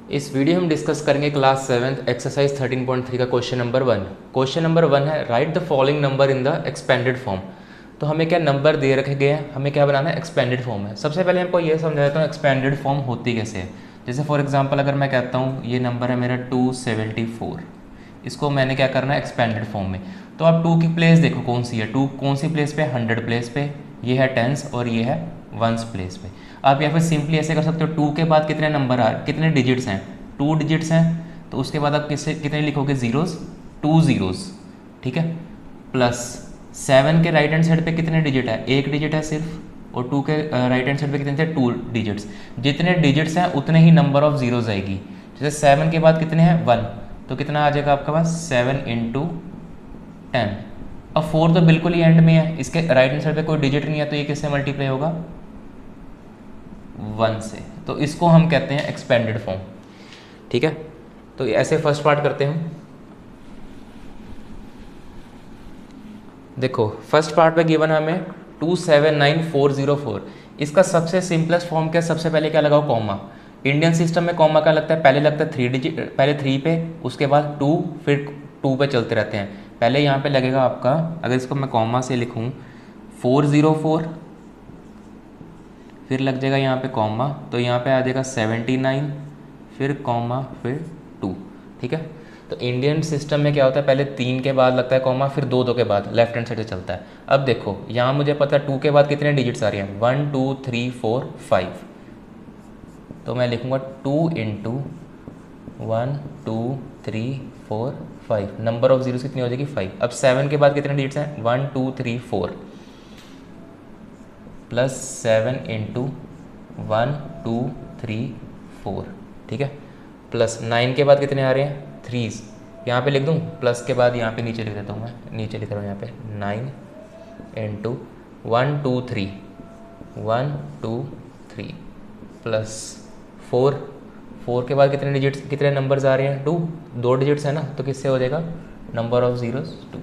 इस वीडियो हम डिस्कस करेंगे क्लास 7th एक्सरसाइज 13.3 का क्वेश्चन नंबर 1। क्वेश्चन नंबर 1 है right the following number in the expanded form. तो हमें क्या नंबर दे रखे गए हैं, हमें क्या बनाना है, एक्सपेंडेड फॉर्म है। सबसे पहले हमको ये समझा देता हूँ एक्सपेंडेड फॉर्म होती कैसे है। जैसे फॉर एग्जांपल अगर मैं कहता हूँ ये नंबर है मेरा 274, इसको मैंने क्या करना है एक्सपेंडेड फॉर्म में। तो आप 2 की प्लेस देखो कौन सी है, 2 कौन सी प्लेस पे, 100 प्लेस पे, ये है टेंस और ये है वंस प्लेस पे। आप या फिर सिंपली ऐसे कर सकते हो, 2 के बाद कितने नंबर कितने डिजिट्स हैं, 2 डिजिट्स हैं, तो उसके बाद आप किससे कितने लिखोगे, ज़ीरोज़, 2 ज़ीरोज़, ठीक है। प्लस 7 के राइट हैंड साइड पे कितने डिजिट है, एक डिजिट है सिर्फ, और 2 के राइट हैंड साइड पे कितने थे, 2 डिजिट्स। जितने डिजिट्स हैं उतने ही नंबर ऑफ ज़ीरोज़ आएगी। जैसे 7 के बाद कितने हैं, 1, तो कितना आ जाएगा आपके पास, 7 इंटू 10। अब 4 तो बिल्कुल ही एंड में है, इसके राइट हैंड साइड पे कोई डिजिट नहीं है, तो ये किससे मल्टीप्लाई होगा, 1 से। तो इसको हम कहते हैं एक्सपेंडेड फॉर्म, ठीक है। तो ऐसे फर्स्ट पार्ट करते हैं। देखो फर्स्ट पार्ट पे गिवन है हमें 279404। इसका सबसे सिंपलेस्ट फॉर्म क्या, सबसे पहले क्या लगाओ, कॉमा। इंडियन सिस्टम में कॉमा का लगता है, पहले लगता है 3 डिजिट, पहले 3 पे, उसके बाद 2, फिर 2 पे चलते रहते हैं। पहले यहाँ पे लगेगा आपका, अगर इसको मैं कॉमा से लिखूँ 404, फिर लग जाएगा यहाँ पे कॉमा, तो यहाँ पे आ जाएगा 79, फिर कॉमा, फिर 2, ठीक है। तो इंडियन सिस्टम में क्या होता है, पहले 3 के बाद लगता है कॉमा, फिर 2 के बाद लेफ्ट हैंड साइड से चलता है। अब देखो यहाँ मुझे पता है 2 के बाद कितने डिजिट्स आ रहे हैं, 1 2 3 4 5, तो मैं लिखूँगा 2 इंटू 1 2 3 4 5, नंबर ऑफ जीरोस कितनी हो जाएगी, 5। अब 7 के बाद कितने डिजिट्स हैं, 1 2 3 4, प्लस 7 इंटू 1 2 3 4, ठीक है। प्लस 9 के बाद कितने आ रहे हैं, 3, यहाँ पे लिख दूँ, प्लस के बाद यहाँ पे नीचे लिख देता हूँ, मैं नीचे लिख रहा हूँ यहाँ पे 9 इंटू 1 2 3 1 2 3 प्लस 4, 4 के बाद कितने डिजिट्स, कितने नंबर्स आ रहे हैं, 2, 2 डिजिट्स है ना, तो किससे हो जाएगा, number of zeros 2,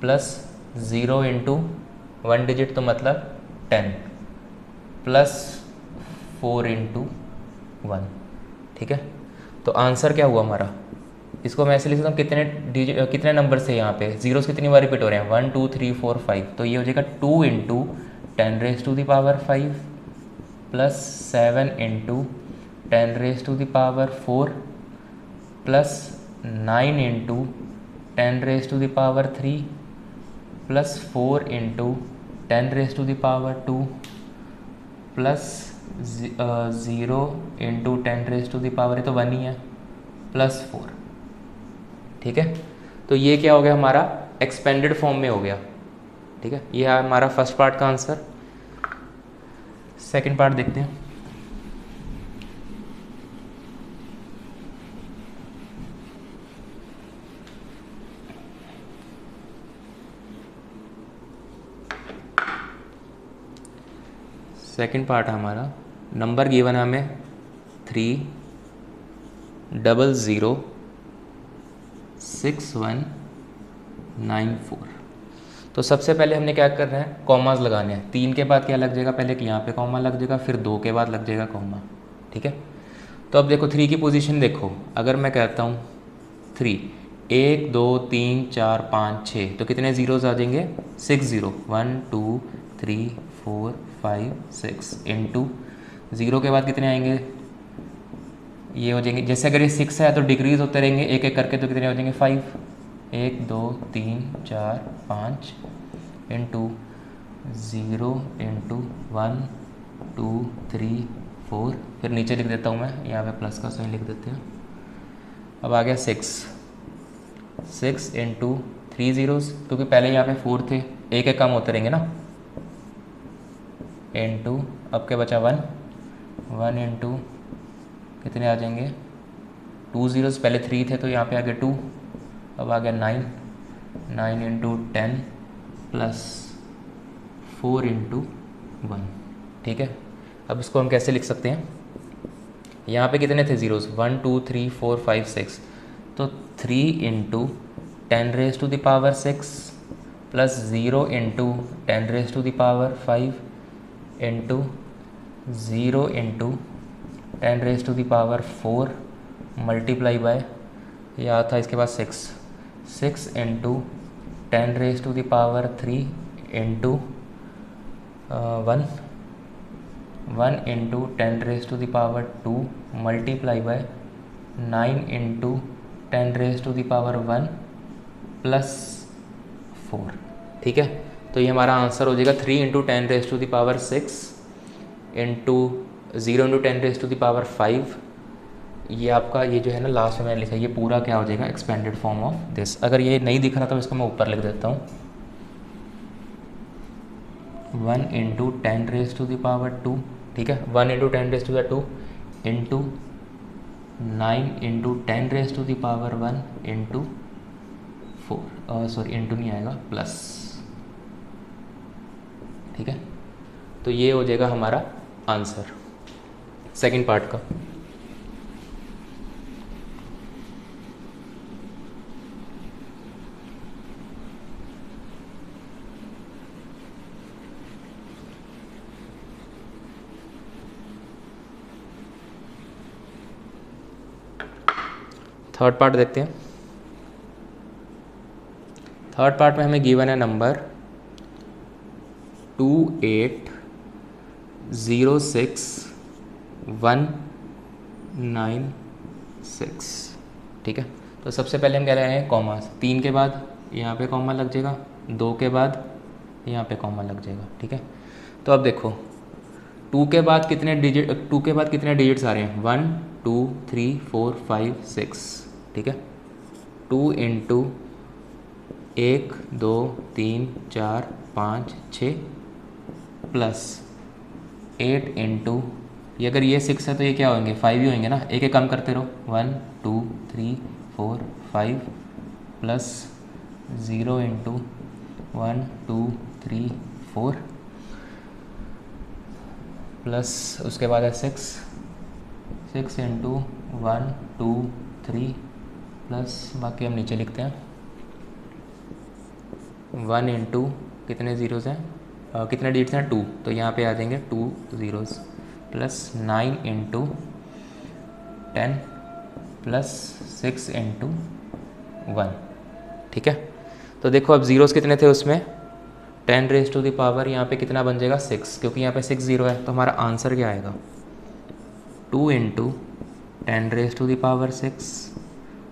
plus 0 into 1 digit तो मतलब 10, प्लस 4 इंटू 1, ठीक है। तो आंसर क्या हुआ हमारा, इसको मैं ऐसे लिख सकता हूँ, कितने नंबर से यहाँ पे जीरोस कितनी बार रिपीट हो रहे हैं, 1 2 3 4 5, तो ये हो जाएगा 2 into 10 raise to the power 5, plus 7 into 10 raise to the power 4, plus 9 into 10 raise to the power 3, plus 4 into 10 raise to the power 2, plus 0 into 10 raise to the power, ये तो 1 ही है, प्लस 4, ठीक है। तो ये क्या हो गया हमारा, एक्सपेंडेड फॉर्म में हो गया, ठीक है। ये है हमारा फर्स्ट पार्ट का आंसर। सेकंड पार्ट देखते हैं। सेकंड पार्ट है हमारा, नंबर गिवन है हमें 3006194। तो सबसे पहले हमने क्या करना है, कॉमास लगाने हैं। 3 के बाद क्या लग जाएगा, पहले कि यहाँ पे कॉमा लग जाएगा, फिर 2 के बाद लग जाएगा कॉमा, ठीक है। तो अब देखो 3 की पोजीशन देखो, अगर मैं कहता हूँ 3, 1 2 3 4 5 6, तो कितने ज़ीरोज़ आ जाएंगे, 6 ज़ीरो, 1 2 3 4 5 6, इंटू 0 के बाद कितने आएंगे, ये हो जाएंगे, जैसे अगर ये 6 है तो डिक्रीज़ होते रहेंगे एक एक करके, तो कितने हो जाएंगे 5, 1 2 3 4 5, इंटू 0 इंटू 1 2 3 4, फिर नीचे लिख देता हूँ मैं, यहाँ पे प्लस का साइन लिख देते हैं। अब आ गया 6 इंटू 3 ज़ीरोज़, क्योंकि पहले यहाँ पे 4 थे, एक एक कम होते रहेंगे ना, इंटू अब क्या बचा 1 इंटू कितने आ जाएंगे, 2 ज़ीरोज़, पहले 3 थे तो यहाँ पे आ गया 2, अब आ गया 9 इंटू 10 प्लस 4 इंटू 1, ठीक है। अब इसको हम कैसे लिख सकते हैं, यहाँ पे कितने थे ज़ीरोज़, 1 2 3 4 5 6, तो 3 into 10 raise to the power 6 plus 0 into 10 raise to the power 5 into 0 into 10 raise to the power 4 multiply by, या था इसके बाद 6 into 10⁻³ into 1 into 10⁻² multiply by 9 into 10⁻1 plus 4। ठीक है, तो ये हमारा आंसर हो जाएगा 3 इंटू 10⁻6 इंटू 0 इंटू 10⁻5। ये आपका ये जो है ना लास्ट में मैंने लिखा, ये पूरा क्या हो जाएगा, एक्सपेंडेड फॉर्म ऑफ दिस। अगर ये नहीं दिख रहा तो इसको मैं ऊपर लिख देता हूँ, 1 इंटू 10⁻²। ठीक है, 1 into 10⁻² into 9 into 10⁻1 into 4, sorry into नहीं आएगा, प्लस। ठीक है, तो ये हो जाएगा हमारा आंसर सेकंड पार्ट का। थर्ड पार्ट देखते हैं। थर्ड पार्ट में हमें गिवन है नंबर 2806196। ठीक है, तो सबसे पहले हम कह रहे हैं कॉमा, 3 के बाद यहाँ पे कॉमा लग जाएगा, 2 के बाद यहाँ पे कॉमा लग जाएगा। ठीक है, तो अब देखो 2 के बाद कितने डिजिट्स आ रहे हैं, 1 2 3 4 5 6। ठीक है, 2 इंटू 1 2 3 4 5 6 प्लस 8 इंटू, ये अगर ये 6 है तो ये क्या होंगे, 5 ही होंगे ना, एक एक कम करते रहो, 1 2 3 4 5 प्लस 0 इंटू 1 2 3 4 प्लस उसके बाद है 6 इंटू 1 2 3 प्लस, बाकी हम नीचे लिखते हैं 1 इंटू कितने ज़ीरोज़ हैं, कितने डिजिट्स हैं 2, तो यहाँ पे आ जाएंगे 2 zeros plus 9 into 10 plus 6 into 1। ठीक है, तो देखो अब ज़ीरोज़ कितने थे उसमें, 10⁻, यहाँ पे कितना बन जाएगा 6, क्योंकि यहाँ पे 6 ज़ीरो है, तो हमारा आंसर क्या आएगा, 2 into 10⁻6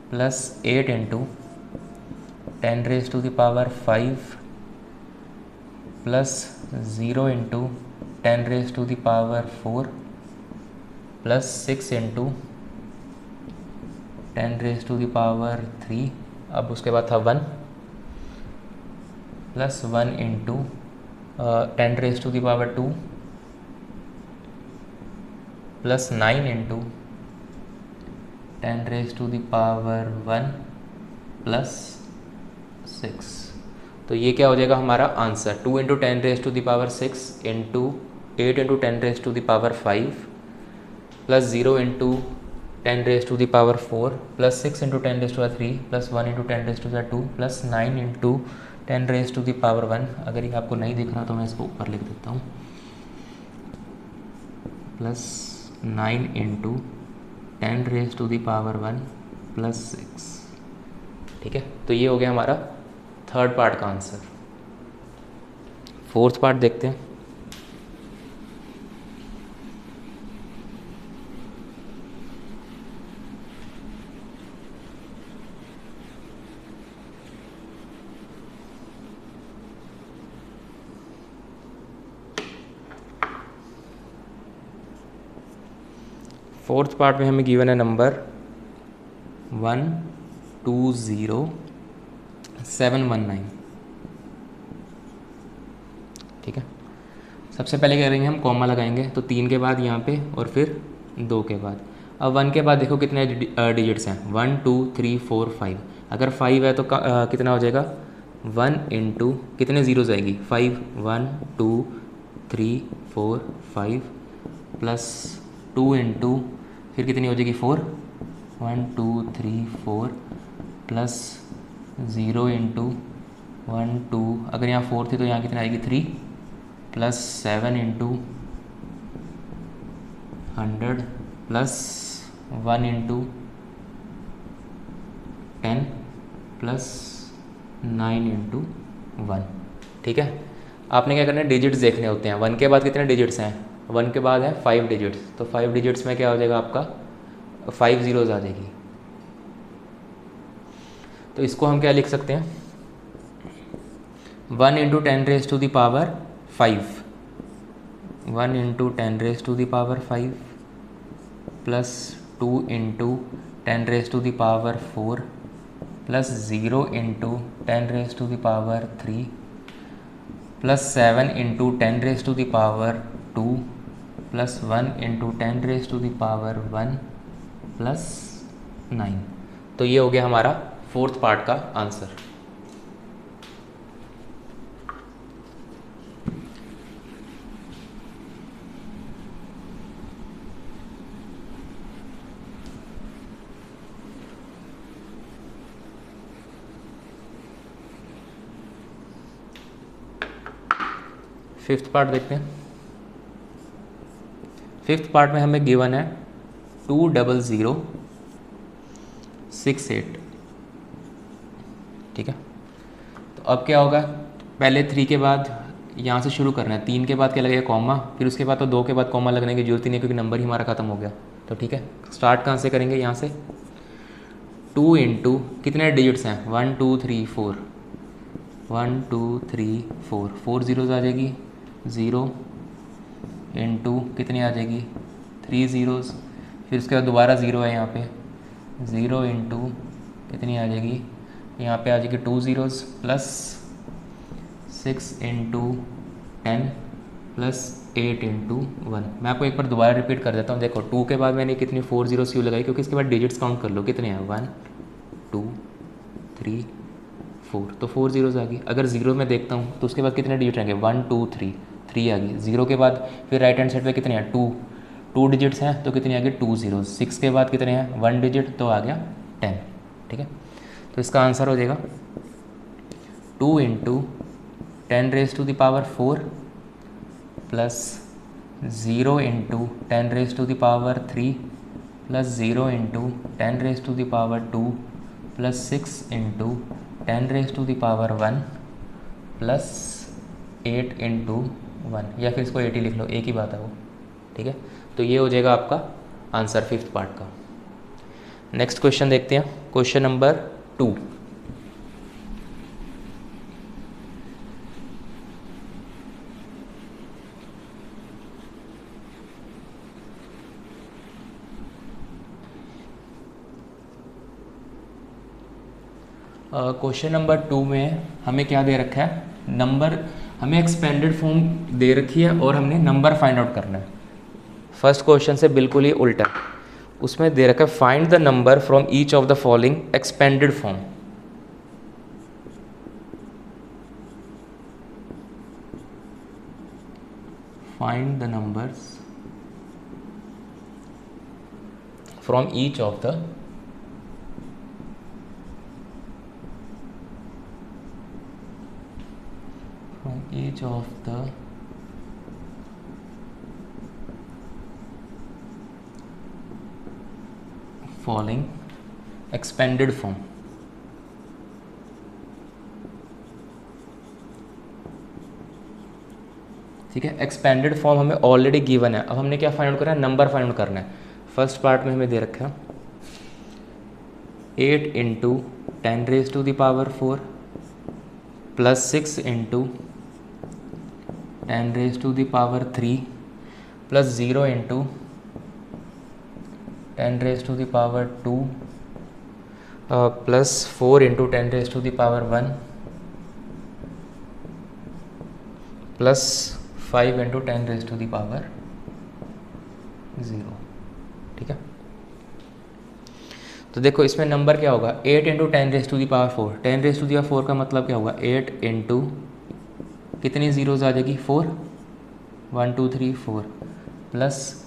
plus 8 into 10⁻5 plus 0 into 10⁻4 plus 6 into 10⁻3, अब उसके बाद था 1 plus 1 into 10⁻2 plus 9 into 10⁻1 plus 6। तो ये क्या हो जाएगा हमारा answer, 2 into 10⁻6 into 8 into 10⁻5 plus 0 into 10⁻4 plus 6 into 10⁻3 plus 1 into 10⁻2 plus 9 into 10⁻1। अगर ये आपको नहीं दिख रहा तो मैं इसको ऊपर लिख देता हूँ, प्लस 9 इंटू 10⁻1 प्लस 6। ठीक है, तो ये हो गया हमारा थर्ड पार्ट का आंसर। फोर्थ पार्ट देखते हैं। फोर्थ पार्ट में हमें गिवन है नंबर 120719। ठीक है, सबसे पहले क्या करेंगे, हम कॉमा लगाएंगे, तो 3 के बाद यहाँ पे और फिर 2 के बाद। अब 1 के बाद देखो कितने डिजिट्स हैं, 1 2 3 4 5। अगर 5 है तो कितना हो जाएगा, 1 इंटू कितने ज़ीरो जाएगी 5, 1 2 3 4 5 प्लस 2 इंटू फिर कितनी हो जाएगी 4, 1 2 3 4 प्लस 0 इंटू 1 2, अगर यहाँ 4 थी तो यहाँ कितनी आएगी 3 plus 7 into 100 plus 1 into 10 plus 9 into 1। ठीक है, आपने क्या करना है, डिजिट्स देखने होते हैं। 1 के बाद कितने डिजिट्स हैं, 1 के बाद है 5 डिजिट्स, तो 5 डिजिट्स में क्या हो जाएगा आपका 5 ज़ीरोज़ आ जाएगी। तो इसको हम क्या लिख सकते हैं, 1 into 10⁻5, 1 into 10⁻5 plus 2 into 10⁻4 plus 0 into 10⁻3 plus 7 into 10⁻2 plus 1 into 10⁻1 plus 9। तो ये हो गया हमारा 4th पार्ट का आंसर। फिफ्थ पार्ट देखते हैं। फिफ्थ पार्ट में हमें गिवन है 20068। ठीक है, तो अब क्या होगा, पहले 3 के बाद यहाँ से शुरू करना है, 3 के बाद क्या लगेगा कॉमा, फिर उसके बाद तो 2 के बाद कॉमा लगने की जरूरत ही नहीं क्योंकि नंबर ही हमारा ख़त्म हो गया। तो ठीक है, स्टार्ट कहाँ से करेंगे, यहाँ से 2 इंटू कितने डिजिट्स हैं 1 2 3 4, 1 2 3 4, 4 ज़ीरोज़ आ जाएगी, 0 इंटू कितनी आ जाएगी 3 ज़ीरोज़, फिर उसके बाद दोबारा 0 है यहाँ पे, 0 इंटू कितनी आ जाएगी, यहाँ पे आ जाएगी 2 zeros plus 6 into 10 plus 8 into 1। मैं आपको एक बार दोबारा रिपीट कर देता हूँ। देखो 2 के बाद मैंने कितनी 4 ज़ीरोज़ क्यों लगाई, क्योंकि इसके बाद डिजिट्स काउंट कर लो कितने हैं 1 2 3 4, तो 4 ज़ीरोज़ आ गई। अगर 0 में देखता हूँ तो उसके बाद कितने डिजिट आएंगे 1 2 3 3 आ गई। 0 के बाद फिर राइट हैंड साइड पे कितने हैं 2 डिजिट्स हैं तो कितनी आ गई 2 ज़ीरोज़। 6 के बाद कितने हैं 1 डिजिट तो आ गया 10। ठीक है, तो इसका आंसर हो जाएगा 2 into 10⁻4 plus 0 into 10⁻3 plus 0 into 10⁻2 plus 6 into 10⁻1 plus 8 into 1, या फिर इसको 80 लिख लो, एक ही बात है वो। ठीक है, तो ये हो जाएगा आपका आंसर फिफ्थ पार्ट का। नेक्स्ट क्वेश्चन देखते हैं, क्वेश्चन नंबर 2। क्वेश्चन नंबर 2 में हमें क्या दे रखा है, नंबर, हमें एक्सपेंडेड फॉर्म दे रखी है और हमने नंबर फाइंड आउट करना है। फर्स्ट क्वेश्चन से बिल्कुल ही उल्टा, उसमें दे रखा है find the number from each of the following expanded form. Find the numbers from each of the each of the following expanded form। ठीक है, एक्सपेंडेड फॉर्म हमें ऑलरेडी गिवन है। अब हमने क्या फाइंड आउट करना है, नंबर फाइंड आउट करना है। फर्स्ट पार्ट में हमें दे रखा है 8 into 10⁻4 plus 6 into 10⁻3 plus 0 into 10⁻2 plus 4 into 10⁻1 plus 5 into 10⁻0। ठीक है, तो देखो इसमें नंबर क्या होगा 8 इंटू 10⁻4, 10⁻4 का मतलब क्या होगा 8 इंटू कितनी ज़ीरोज़ आ जाएगी 4, 1 2 3 4 प्लस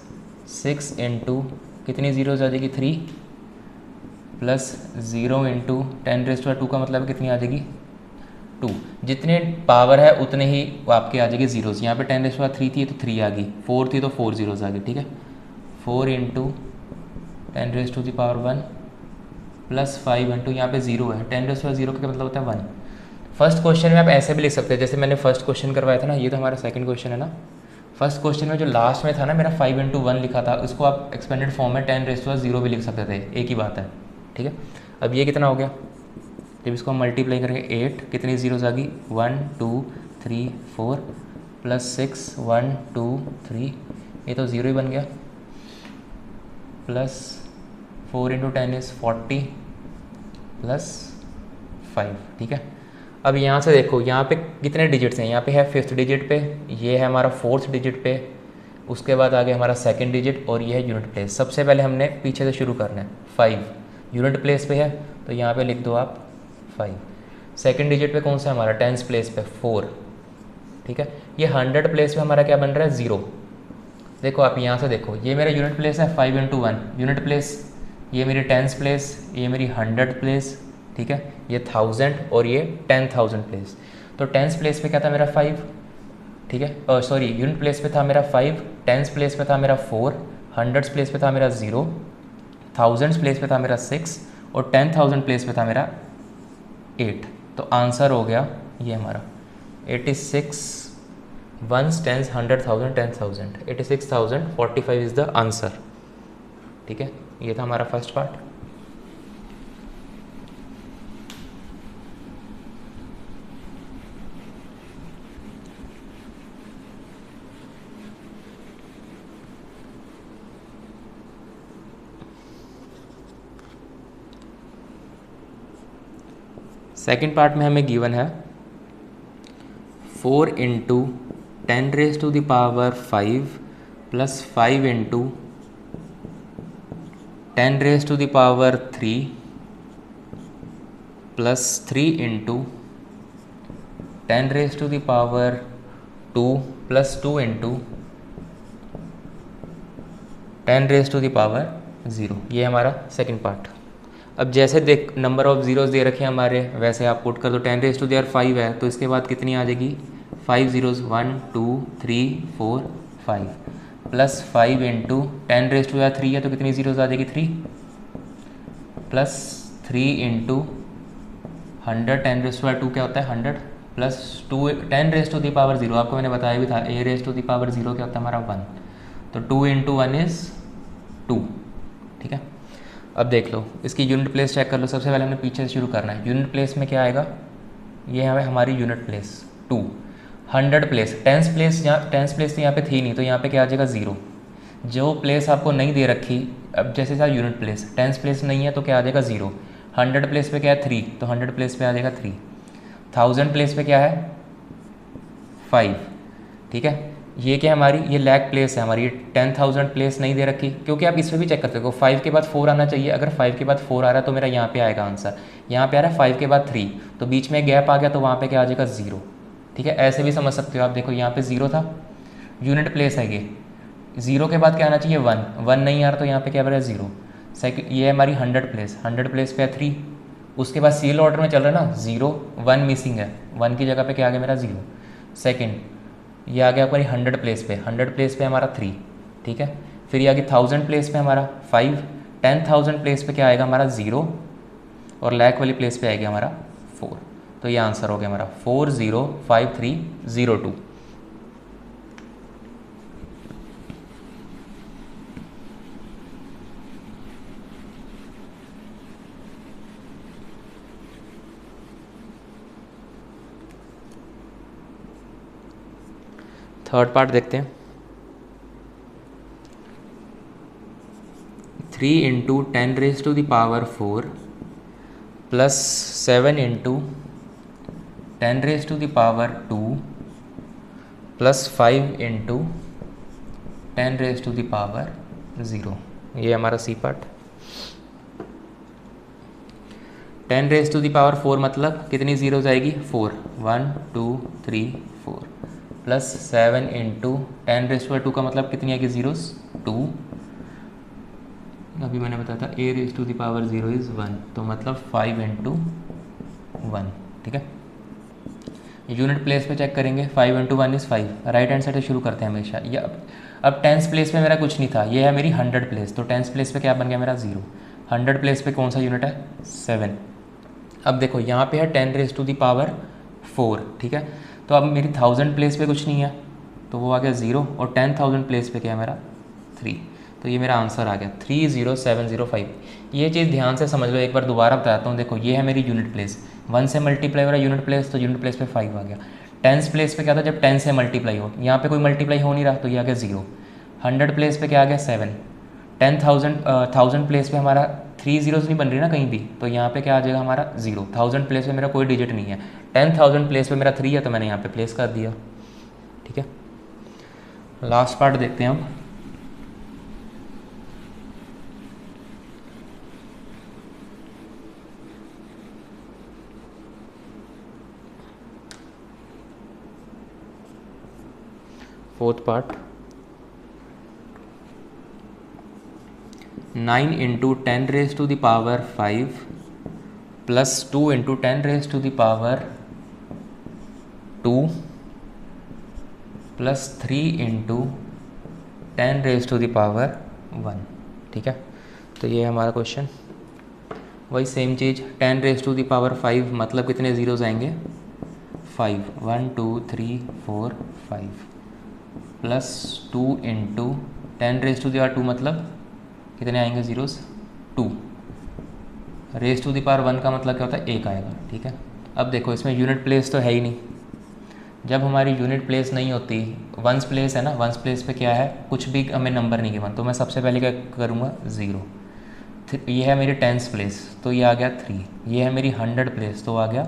6 इंटू कितनी ज़ीरोज़ आ जाएगी 3 प्लस 0 इंटू 10⁻2 का मतलब कितनी आ जाएगी 2। जितने पावर है उतने ही आपके आ जाएगी ज़ीरोज़। यहाँ पे 10⁻3 थी तो 3 आ गई, 4 थी तो 4 ज़ीरोज़ आ गई। ठीक है, 4 इंटू 10⁻1 प्लस 5 इंटू यहाँ पे 0 है, 10⁻0 का क्या मतलब होता है 1। फर्स्ट क्वेश्चन में आप ऐसे भी लिख सकते हैं, जैसे मैंने फर्स्ट क्वेश्चन करवाया था ना, ये तो हमारा सेकंड क्वेश्चन है ना। फर्स्ट क्वेश्चन में जो लास्ट में था ना मेरा 5 इंटू 1 लिखा था, उसको आप एक्सपेंडेड फॉर्म में 10⁻0 भी लिख सकते थे, एक ही बात है, ठीक है। अब ये कितना हो गया, जब इसको हम मल्टीप्लाई करेंगे 8, कितनी जीरोज आ गई 1 2 3 4 प्लस 6 1 2 3, ये तो ज़ीरो ही बन गया, प्लस 4 इंटू 10 इज़ 40 प्लस 5, ठीक है। अब यहाँ से देखो यहाँ पे कितने डिजिट्स हैं, यहाँ पे है 5th डिजिट पे, ये है हमारा 4th डिजिट पे, उसके बाद आ गया हमारा 2nd डिजिट और ये है यूनिट प्लेस। सबसे पहले हमने पीछे से शुरू करना है, 5 यूनिट प्लेस पे है तो यहाँ पे लिख दो आप 5। 2nd डिजिट पे कौन सा है हमारा, 10th प्लेस पे 4, ठीक है। ये 100 प्लेस पे हमारा क्या बन रहा है 0। देखो आप यहाँ से देखो, ये मेरा यूनिट प्लेस है 5 इंटू 1 यूनिट प्लेस, ये मेरी 10th प्लेस, ये मेरी 100 प्लेस, ठीक है, ये 1000 और ये 10,000 प्लेस। तो 10th प्लेस पे क्या था मेरा 5, ठीक है, सॉरी यूनिट प्लेस पे था मेरा 5, 10th प्लेस पे था मेरा 4, 100 प्लेस पे था मेरा 0, 1000 प्लेस पे था मेरा 6 और 10,000 प्लेस पे था मेरा 8। तो आंसर हो गया ये हमारा 86 1s 10s 100,000 10,000, 86,045 is the answer, ठीक है। ये था हमारा फर्स्ट पार्ट। सेकेंड पार्ट में हमें गिवन है 4 into 10⁻5 plus 5 into 10⁻3 plus 3 into 10⁻2 plus 2 into 10⁻0। ये हमारा सेकेंड पार्ट। अब जैसे देख नंबर ऑफ ज़ीरोज़ दे रखे हैं हमारे, वैसे आप पुट कर दो। 10⁻5 है तो इसके बाद कितनी आ जाएगी 5 ज़ीरोज़ 1 2 3 4 5 प्लस 5 इंटू 10⁻3 है तो कितनी ज़ीरोज़ आ जाएगी 3 प्लस 3 इंटू 100 10⁻2 क्या होता है 100 प्लस 2 10⁻0 आपको मैंने बताया भी था a⁻0 क्या होता है हमारा 1, तो 2 इंटू 1 इज़ 2, ठीक है। अब देख लो इसकी यूनिट प्लेस चेक कर लो। सबसे पहले हमने पीछे से शुरू करना है। यूनिट प्लेस में क्या आएगा, ये है हमारी unit place 2। 100 place 10th place, यहाँ 10th प्लेस तो यहाँ पे थी नहीं तो यहाँ पे क्या आ जाएगा 0। जो प्लेस आपको नहीं दे रखी, अब जैसे था यूनिट प्लेस 10th प्लेस नहीं है तो क्या आ जाएगा 0। 100 प्लेस पे क्या है 3 तो 100 प्लेस पे आ जाएगा 3। 1000 प्लेस पे क्या है 5, ठीक है। ये क्या हमारी ये लैग प्लेस है हमारी, 10,000 प्लेस नहीं दे रखी, क्योंकि आप इसमें भी चेक करते हो 5 के बाद 4 आना चाहिए। अगर 5 के बाद 4 आ रहा है तो मेरा यहाँ पे आएगा आंसर, यहाँ पे आ रहा है 5 के बाद 3 तो बीच में गैप आ गया तो वहाँ पे क्या आ जाएगा 0, ठीक है। ऐसे भी समझ सकते हो आप, देखो यहाँ पे 0 था, यूनिट प्लेस है ये, 0 के बाद क्या आना चाहिए 1 नहीं आ रहा तो यहाँ पे क्या बना 0। सेकंड ये है हमारी 100 प्लेस, 100 प्लेस पे है 3, उसके बाद सीरियल ऑर्डर में चल रहा है ना 0 1 मिसिंग है, 1 की जगह पे क्या आ गया मेरा 0। सेकंड ये आ गया हमारी 100 प्लेस पे, 100 प्लेस पे हमारा 3, ठीक है। फिर ये आ गया 1000 प्लेस पे हमारा 5, 10,000 प्लेस पे क्या आएगा हमारा 0 और लैक वाली प्लेस पे आएगा हमारा 4। तो ये आंसर हो गया हमारा 405302। थर्ड पार्ट देखते हैं। 3 into 10⁻4 plus 7 into 10⁻2 plus 5 into 10⁻0। ये हमारा सी पार्ट। 10⁻4 मतलब कितनी जीरो जाएगी 4, 1 2 3 4 प्लस 7 इंटू 10⁻2 का मतलब कितनी आएगी जीरोस 2। अभी मैंने बताया था a⁻0 इज़ 1 तो मतलब 5 इंटू 1, ठीक है। यूनिट प्लेस पे चेक करेंगे, 5 into 1 is 5। Right hand side से शुरू करते हैं हमेशा। ये अब 10th प्लेस पे मेरा कुछ नहीं था, ये है मेरी 100 प्लेस, तो 10th प्लेस पे क्या बन गया मेरा 0। 100 प्लेस पे कौन सा यूनिट है? 7। अब देखो यहाँ पे है 10⁻⁴, ठीक है। तो अब मेरी 1000 प्लेस पे कुछ नहीं है, तो वो आ गया 0, और 10,000 प्लेस पे क्या है मेरा? 3। तो ये मेरा आंसर आ गया 30705। ये चीज़ ध्यान से समझ लो, एक बार दोबारा बताता हूँ। देखो ये है मेरी यूनिट प्लेस, 1 से मल्टीप्लाई हो रहा है यूनिट प्लेस, तो यूनिट प्लेस पे 5 आ गया। 10 प्लेस पे क्या था? जब 10 से मल्टीप्लाई हो, यहाँ पे कोई मल्टीप्लाई हो नहीं रहा, तो ये आ गया 0। 100 प्लेस पे क्या आ गया? 7। 10,000 प्लेस पे हमारा 3 ज़ीरोज़ नहीं बन रही ना कहीं भी, तो यहाँ पे क्या आ जाएगा हमारा? 0। 1000 प्लेस पे मेरा कोई डिजिट नहीं है, 10,000 प्लेस पे मेरा 3 है, तो मैंने यहाँ पे प्लेस कर दिया, ठीक है। लास्ट पार्ट देखते हैं हम। फोर्थ पार्ट, 9 × 10⁵ प्लस 2 × 10⁻² प्लस 3 × 10⁻1, ठीक है। तो ये है हमारा क्वेश्चन। वही सेम चीज़, 10⁻5 मतलब कितने ज़ीरोज़ आएंगे? 5, 1 2 3 4 5, प्लस 2 × 10⁻² मतलब कितने आएंगे ज़ीरोज़? 2। ⁻1 का मतलब क्या होता है? 1 आएगा, ठीक है। अब देखो इसमें यूनिट प्लेस तो है ही नहीं। जब हमारी यूनिट प्लेस नहीं होती, वंस प्लेस है ना, वंस प्लेस पे क्या है? कुछ भी हमें नंबर नहीं गिवन, तो मैं सबसे पहले क्या करूँगा? 0। ये है मेरी 10th प्लेस, तो ये आ गया 3। ये है मेरी 100 प्लेस, तो आ गया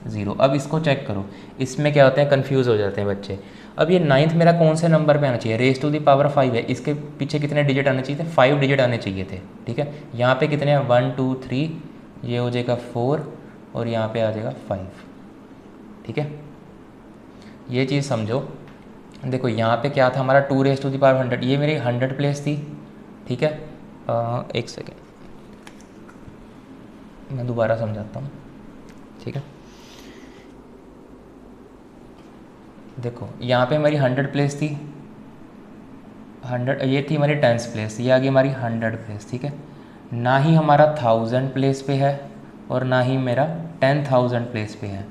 0। अब इसको चेक करो, इसमें क्या होते हैं? कन्फ्यूज़ हो जाते हैं बच्चे। अब ये 9th मेरा कौन से नंबर पे आना चाहिए? ⁻5 है, इसके पीछे कितने डिजिट आने चाहिए थे? 5 डिजिट आने चाहिए थे, ठीक है। यहाँ पे कितने हैं? 1 2 3, ये हो जाएगा 4, और यहाँ पे आ जाएगा 5, ठीक है। ये चीज़ समझो। देखो यहाँ पे क्या था हमारा? 2⁻100, ये मेरी 100 प्लेस थी, ठीक है। एक सेकेंड, मैं दोबारा समझाता हूँ, ठीक है। देखो यहाँ पे हमारी 100 प्लेस थी, 100, ये थी हमारी 10th प्लेस, ये आ गई हमारी 100 प्लेस, ठीक है। ना ही हमारा 1000 प्लेस पे है, और ना ही मेरा 10,000 प्लेस पे है।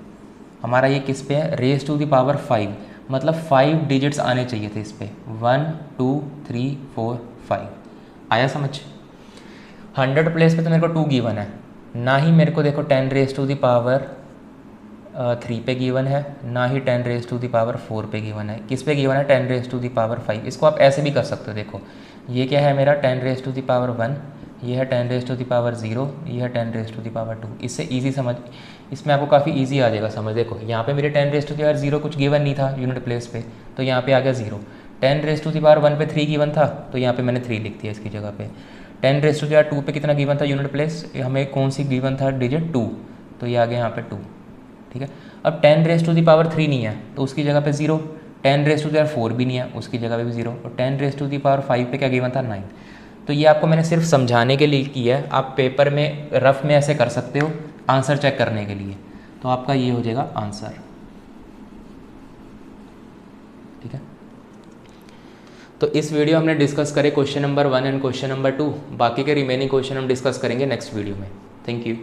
हमारा ये किस पे है? ⁻5, मतलब 5 डिजिट्स आने चाहिए थे इस पे। 1 2 3 4 5 आया समझ? 100 प्लेस पे तो मेरे को 2 गिवन है, ना ही मेरे को देखो 10⁻3 पे गिवन है, ना ही 10⁻4 पे गिवन है। किस पे गिवन है? 10⁻5। इसको आप ऐसे भी कर सकते हो। देखो ये क्या है मेरा? 10⁻1, ये है 10⁻0, ये है 10⁻2। इससे इजी समझ, इसमें आपको काफ़ी इजी आ जाएगा समझ। देखो यहाँ पे मेरे 10⁻0 कुछ गिवन नहीं था यूनिट प्लेस पे, तो यहाँ पे आ गया 0। 10⁻1 पे 3 गिवन था, तो यहाँ पे मैंने 3 लिख दिया इसकी जगह पे। 10⁻2 पे कितना गिवन था यूनिट प्लेस? हमें कौन सी गिवन था डिजिट? 2, तो ये आ गया यहाँ पे 2, ठीक है। अब 10⁻3 नहीं है, तो उसकी जगह पे 0। 10⁻4 भी नहीं है, उसकी जगह पे भी 0। और 10⁻5 पे क्या गिवन था? 9। तो ये आपको मैंने सिर्फ समझाने के लिए किया है, आप पेपर में रफ में ऐसे कर सकते हो आंसर चेक करने के लिए। तो आपका ये हो जाएगा आंसर, ठीक है। तो इस वीडियो हमने डिस्कस करे question number 1 and question number 2। बाकी के रिमेनिंग क्वेश्चन हम डिस्कस करेंगे नेक्स्ट वीडियो में। Thank you.